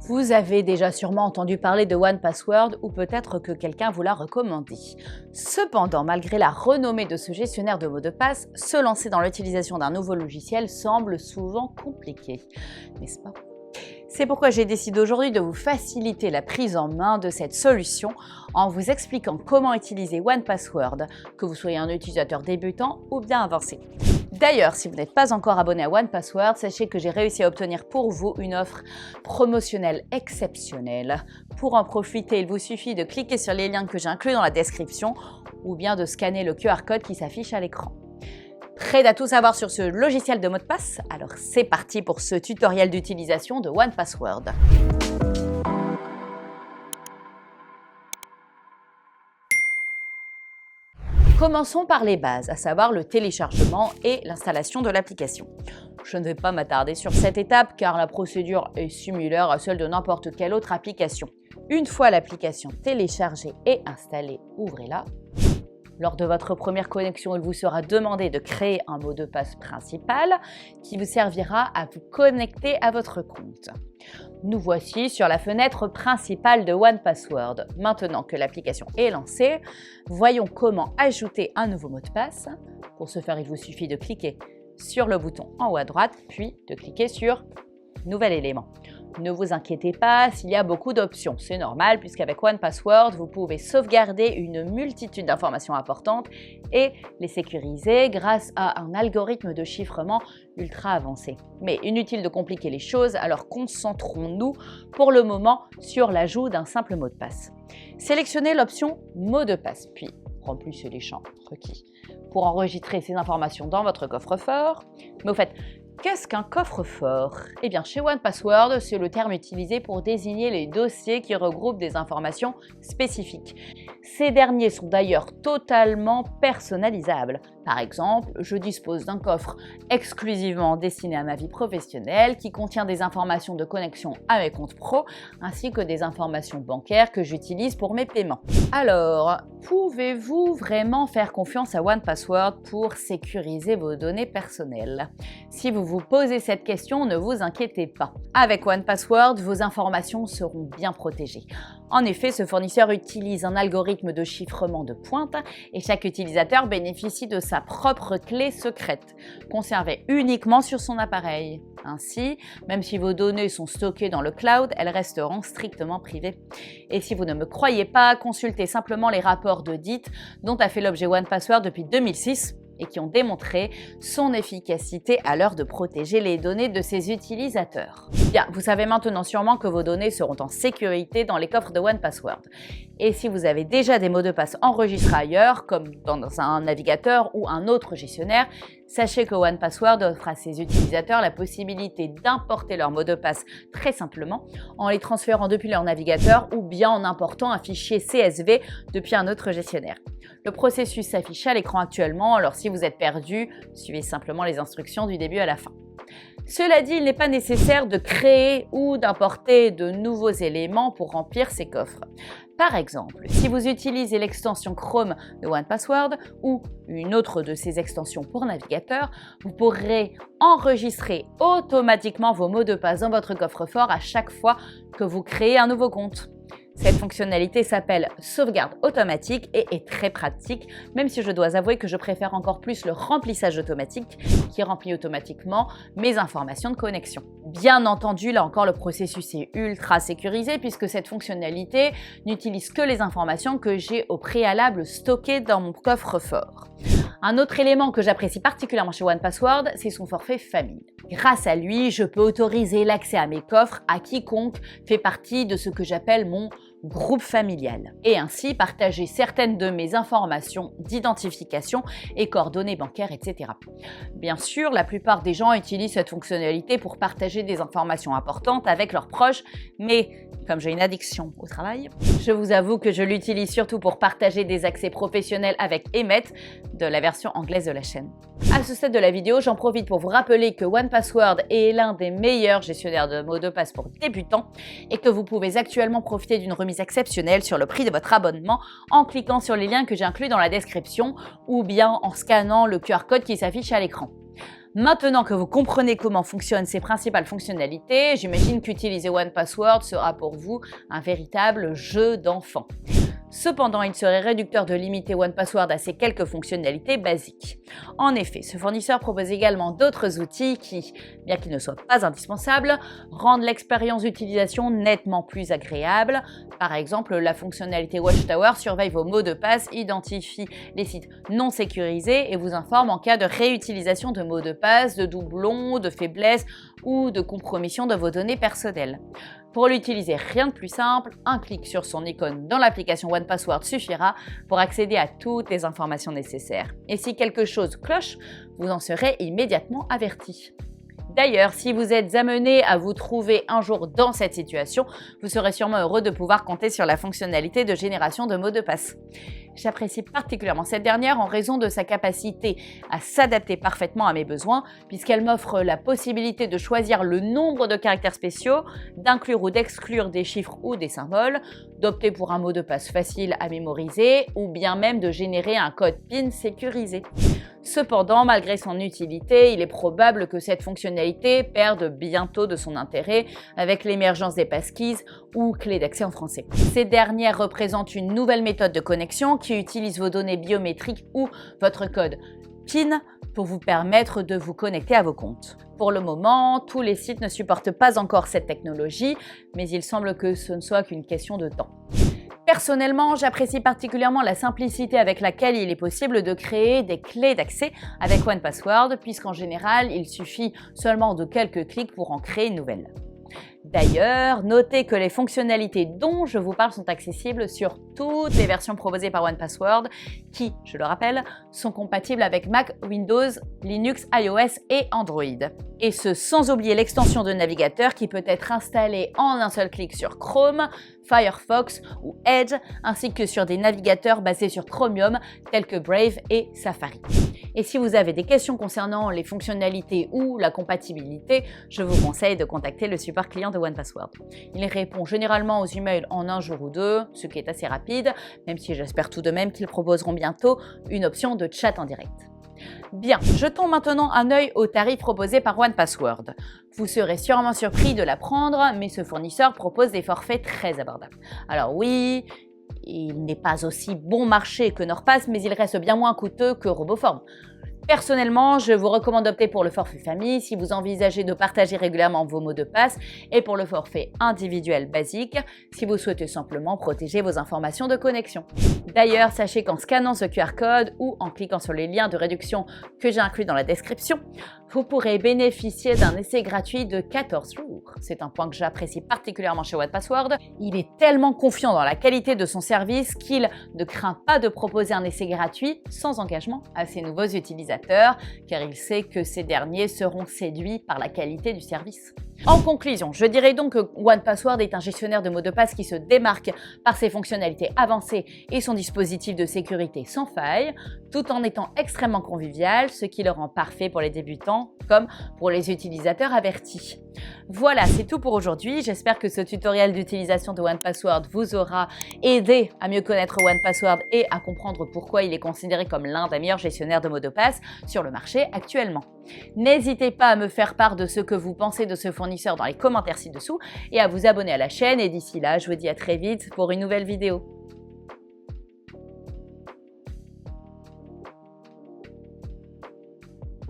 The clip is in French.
Vous avez déjà sûrement entendu parler de 1Password ou peut-être que quelqu'un vous l'a recommandé. Cependant, malgré la renommée de ce gestionnaire de mots de passe, se lancer dans l'utilisation d'un nouveau logiciel semble souvent compliqué, n'est-ce pas? C'est pourquoi j'ai décidé aujourd'hui de vous faciliter la prise en main de cette solution en vous expliquant comment utiliser 1Password, que vous soyez un utilisateur débutant ou bien avancé. D'ailleurs, si vous n'êtes pas encore abonné à 1Password, sachez que j'ai réussi à obtenir pour vous une offre promotionnelle exceptionnelle. Pour en profiter, il vous suffit de cliquer sur les liens que j'ai inclus dans la description ou bien de scanner le QR code qui s'affiche à l'écran. Prêt à tout savoir sur ce logiciel de mot de passe? Alors c'est parti pour ce tutoriel d'utilisation de 1Password. Commençons par les bases, à savoir le téléchargement et l'installation de l'application. Je ne vais pas m'attarder sur cette étape car la procédure est similaire à celle de n'importe quelle autre application. Une fois l'application téléchargée et installée, ouvrez-la. Lors de votre première connexion, il vous sera demandé de créer un mot de passe principal qui vous servira à vous connecter à votre compte. Nous voici sur la fenêtre principale de 1Password. Maintenant que l'application est lancée, voyons comment ajouter un nouveau mot de passe. Pour ce faire, il vous suffit de cliquer sur le bouton en haut à droite, puis de cliquer sur « Nouvel élément ». Ne vous inquiétez pas s'il y a beaucoup d'options, c'est normal puisqu'avec 1Password, vous pouvez sauvegarder une multitude d'informations importantes et les sécuriser grâce à un algorithme de chiffrement ultra avancé. Mais inutile de compliquer les choses, alors concentrons-nous pour le moment sur l'ajout d'un simple mot de passe. Sélectionnez l'option mot de passe, puis remplissez les champs requis pour enregistrer ces informations dans votre coffre-fort. Mais au fait, qu'est-ce qu'un coffre-fort? Eh bien, chez 1Password, c'est le terme utilisé pour désigner les dossiers qui regroupent des informations spécifiques. Ces derniers sont d'ailleurs totalement personnalisables. Par exemple, je dispose d'un coffre exclusivement destiné à ma vie professionnelle qui contient des informations de connexion à mes comptes pro ainsi que des informations bancaires que j'utilise pour mes paiements. Alors, pouvez-vous vraiment faire confiance à 1Password pour sécuriser vos données personnelles? Si vous vous posez cette question, ne vous inquiétez pas. Avec 1Password, vos informations seront bien protégées. En effet, ce fournisseur utilise un algorithme de chiffrement de pointe et chaque utilisateur bénéficie de sa propre clé secrète, conservée uniquement sur son appareil. Ainsi, même si vos données sont stockées dans le cloud, elles resteront strictement privées. Et si vous ne me croyez pas, consultez simplement les rapports d'audit dont a fait l'objet 1Password depuis 2006 et qui ont démontré son efficacité à l'heure de protéger les données de ses utilisateurs. Bien, vous savez maintenant sûrement que vos données seront en sécurité dans les coffres de 1Password. Et si vous avez déjà des mots de passe enregistrés ailleurs, comme dans un navigateur ou un autre gestionnaire, sachez que 1Password offre à ses utilisateurs la possibilité d'importer leurs mots de passe très simplement en les transférant depuis leur navigateur ou bien en important un fichier CSV depuis un autre gestionnaire. Le processus s'affiche à l'écran actuellement, alors si vous êtes perdu, suivez simplement les instructions du début à la fin. Cela dit, il n'est pas nécessaire de créer ou d'importer de nouveaux éléments pour remplir ces coffres. Par exemple, si vous utilisez l'extension Chrome de 1Password ou une autre de ces extensions pour navigateur, vous pourrez enregistrer automatiquement vos mots de passe dans votre coffre-fort à chaque fois que vous créez un nouveau compte. Cette fonctionnalité s'appelle sauvegarde automatique et est très pratique, même si je dois avouer que je préfère encore plus le remplissage automatique qui remplit automatiquement mes informations de connexion. Bien entendu, là encore, le processus est ultra sécurisé puisque cette fonctionnalité n'utilise que les informations que j'ai au préalable stockées dans mon coffre-fort. Un autre élément que j'apprécie particulièrement chez 1Password, c'est son forfait famille. Grâce à lui, je peux autoriser l'accès à mes coffres à quiconque fait partie de ce que j'appelle mon groupe familial et ainsi partager certaines de mes informations d'identification et coordonnées bancaires, etc. Bien sûr, la plupart des gens utilisent cette fonctionnalité pour partager des informations importantes avec leurs proches, mais comme j'ai une addiction au travail, je vous avoue que je l'utilise surtout pour partager des accès professionnels avec Emmet, de la version anglaise de la chaîne. À ce stade de la vidéo, j'en profite pour vous rappeler que 1Password est l'un des meilleurs gestionnaires de mots de passe pour débutants et que vous pouvez actuellement profiter d'une remise exceptionnelle sur le prix de votre abonnement en cliquant sur les liens que j'ai inclus dans la description ou bien en scannant le QR code qui s'affiche à l'écran. Maintenant que vous comprenez comment fonctionnent ces principales fonctionnalités, j'imagine qu'utiliser 1Password sera pour vous un véritable jeu d'enfant. Cependant, il serait réducteur de limiter 1Password à ces quelques fonctionnalités basiques. En effet, ce fournisseur propose également d'autres outils qui, bien qu'ils ne soient pas indispensables, rendent l'expérience d'utilisation nettement plus agréable. Par exemple, la fonctionnalité Watchtower surveille vos mots de passe, identifie les sites non sécurisés et vous informe en cas de réutilisation de mots de passe, de doublons, de faiblesses ou de compromission de vos données personnelles. Pour l'utiliser, rien de plus simple, un clic sur son icône dans l'application 1Password suffira pour accéder à toutes les informations nécessaires. Et si quelque chose cloche, vous en serez immédiatement averti. D'ailleurs, si vous êtes amené à vous trouver un jour dans cette situation, vous serez sûrement heureux de pouvoir compter sur la fonctionnalité de génération de mots de passe. J'apprécie particulièrement cette dernière en raison de sa capacité à s'adapter parfaitement à mes besoins, puisqu'elle m'offre la possibilité de choisir le nombre de caractères spéciaux, d'inclure ou d'exclure des chiffres ou des symboles, d'opter pour un mot de passe facile à mémoriser ou bien même de générer un code PIN sécurisé. Cependant, malgré son utilité, il est probable que cette fonctionnalité perde bientôt de son intérêt avec l'émergence des passkeys ou clés d'accès en français. Ces dernières représentent une nouvelle méthode de connexion qui utilise vos données biométriques ou votre code PIN pour vous permettre de vous connecter à vos comptes. Pour le moment, tous les sites ne supportent pas encore cette technologie, mais il semble que ce ne soit qu'une question de temps. Personnellement, j'apprécie particulièrement la simplicité avec laquelle il est possible de créer des clés d'accès avec 1Password, puisqu'en général, il suffit seulement de quelques clics pour en créer une nouvelle. D'ailleurs, notez que les fonctionnalités dont je vous parle sont accessibles sur toutes les versions proposées par 1Password qui, je le rappelle, sont compatibles avec Mac, Windows, Linux, iOS et Android. Et ce sans oublier l'extension de navigateur qui peut être installée en un seul clic sur Chrome, Firefox ou Edge, ainsi que sur des navigateurs basés sur Chromium tels que Brave et Safari. Et si vous avez des questions concernant les fonctionnalités ou la compatibilité, je vous conseille de contacter le support client de 1Password. Il répond généralement aux emails en un jour ou deux, ce qui est assez rapide, même si j'espère tout de même qu'ils proposeront bientôt une option de chat en direct. Bien, jetons maintenant un œil aux tarifs proposés par 1Password. Vous serez sûrement surpris de l'apprendre, mais ce fournisseur propose des forfaits très abordables. Alors oui, il n'est pas aussi bon marché que NordPass, mais il reste bien moins coûteux que Roboform. Personnellement, je vous recommande d'opter pour le forfait famille si vous envisagez de partager régulièrement vos mots de passe et pour le forfait individuel basique si vous souhaitez simplement protéger vos informations de connexion. D'ailleurs, sachez qu'en scannant ce QR code ou en cliquant sur les liens de réduction que j'ai inclus dans la description, vous pourrez bénéficier d'un essai gratuit de 14 jours. C'est un point que j'apprécie particulièrement chez 1Password. Il est tellement confiant dans la qualité de son service qu'il ne craint pas de proposer un essai gratuit sans engagement à ses nouveaux utilisateurs, car il sait que ces derniers seront séduits par la qualité du service. En conclusion, je dirais donc que 1Password est un gestionnaire de mots de passe qui se démarque par ses fonctionnalités avancées et son dispositif de sécurité sans faille, tout en étant extrêmement convivial, ce qui le rend parfait pour les débutants comme pour les utilisateurs avertis. Voilà, c'est tout pour aujourd'hui. J'espère que ce tutoriel d'utilisation de 1Password vous aura aidé à mieux connaître 1Password et à comprendre pourquoi il est considéré comme l'un des meilleurs gestionnaires de mots de passe sur le marché actuellement. N'hésitez pas à me faire part de ce que vous pensez de ce fournisseur dans les commentaires ci-dessous et à vous abonner à la chaîne. Et d'ici là, je vous dis à très vite pour une nouvelle vidéo.